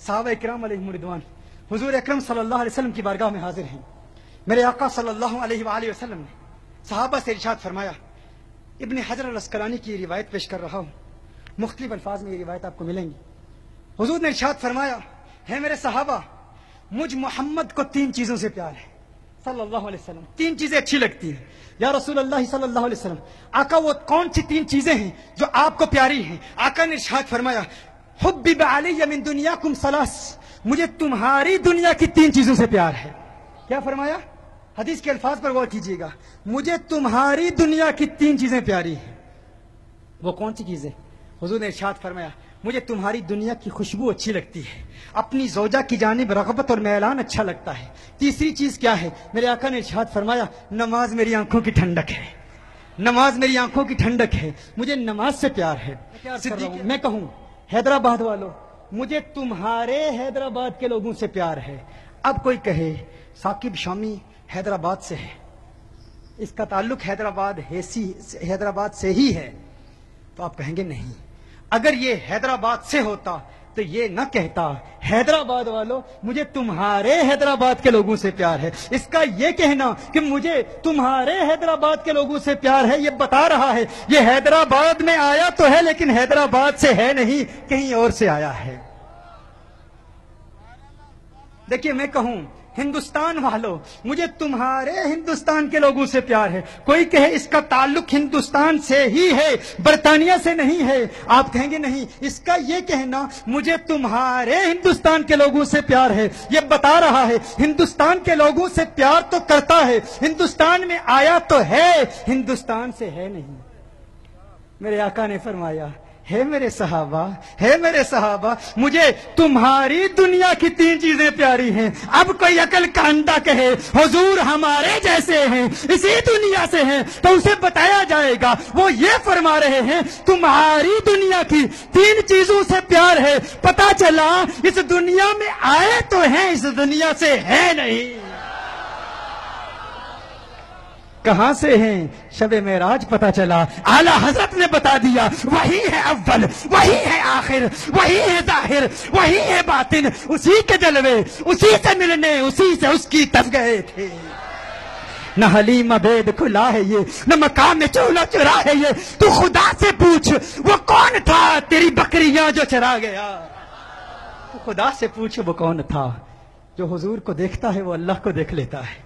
صحابہ کرام علیہم رضوان حضور اکرم صلی اللہ علیہ وسلم کی بارگاہ میں حاضر ہیں. میرے آقا صلی اللہ علیہ وآلہ وسلم نے صحابہ سے ارشاد فرمایا. ابن حجر العسقلانی کی روایت پیش کر رہا ہوں, مختلف الفاظ میں یہ روایت آپ کو ملیں گی. حضور نے ارشاد فرمایا, ہے میرے صحابہ, مجھ محمد کو 3 چیزوں سے پیار ہے صلی اللہ علیہ وسلم. 3 چیزیں اچھی لگتی ہیں. یا رسول اللہ صلی اللہ علیہ وسلم, آقا وہ کون سی 3 چیزیں ہیں جو آپ کو پیاری ہیں؟ آقا نے ارشاد فرمایا, حبب علی من دنیاکم ثلاث, مجھے تمہاری دنیا کی 3 چیزوں سے پیار ہے. کیا فرمایا؟ حدیث کے الفاظ پر غور کیجیے گا. مجھے تمہاری دنیا کی 3 چیزیں پیاری ہیں. وہ کون سی چیزیں؟ حضور نے ارشاد فرمایا, مجھے تمہاری دنیا کی خوشبو اچھی لگتی ہے, اپنی زوجہ کی جانب رغبت اور میلان اچھا لگتا ہے. تیسری چیز کیا ہے؟ میرے آقا نے ارشاد فرمایا, نماز میری آنکھوں کی ٹھنڈک ہے. نماز میری آنکھوں کی ٹھنڈک ہے, مجھے نماز سے پیار ہے. میں کہوں حیدرآباد والوں, مجھے تمہارے حیدرآباد کے لوگوں سے پیار ہے. اب کوئی کہے ثاقب شامی حیدرآباد سے ہے, اس کا تعلق حیدرآباد سے ہی ہے, تو آپ کہیں گے نہیں, اگر یہ حیدرآباد سے ہوتا تو یہ نہ کہتا حیدرآباد والوں مجھے تمہارے حیدرآباد کے لوگوں سے پیار ہے. اس کا یہ کہنا کہ مجھے تمہارے حیدرآباد کے لوگوں سے پیار ہے, یہ بتا رہا ہے یہ حیدرآباد میں آیا تو ہے لیکن حیدرآباد سے ہے نہیں, کہیں اور سے آیا ہے. دیکھیے میں کہوں ہندوستان والوں, مجھے تمہارے ہندوستان کے لوگوں سے پیار ہے. کوئی کہے اس کا تعلق ہندوستان سے ہی ہے, برطانیہ سے نہیں ہے. آپ کہیں گے نہیں, اس کا یہ کہنا مجھے تمہارے ہندوستان کے لوگوں سے پیار ہے, یہ بتا رہا ہے ہندوستان کے لوگوں سے پیار تو کرتا ہے, ہندوستان میں آیا تو ہے, ہندوستان سے ہے نہیں. میرے آقا نے فرمایا, ہے میرے صحابہ, مجھے تمہاری دنیا کی 3 چیزیں پیاری ہیں. اب کوئی عقل کا اندھا کہے حضور ہمارے جیسے ہیں, اسی دنیا سے ہیں, تو اسے بتایا جائے گا وہ یہ فرما رہے ہیں تمہاری دنیا کی 3 چیزوں سے پیار ہے. پتا چلا اس دنیا میں آئے تو ہیں, اس دنیا سے ہے نہیں. کہاں سے ہیں؟ شب معراج پتا چلا, اعلیٰ حضرت نے بتا دیا, وہی ہے اول, وہی ہے آخر, وہی ہے ظاہر, وہی ہے باطن, اسی کے جلوے, اسی سے ملنے, اسی سے اس کی طرف گئے تھے. نہ حلیم عبید کھلا ہے یہ, نہ مقام چولہ چرا ہے یہ, تو خدا سے پوچھ وہ کون تھا تیری بکریاں جو چرا گیا. تو خدا سے پوچھ وہ کون تھا. جو حضور کو دیکھتا ہے وہ اللہ کو دیکھ لیتا ہے.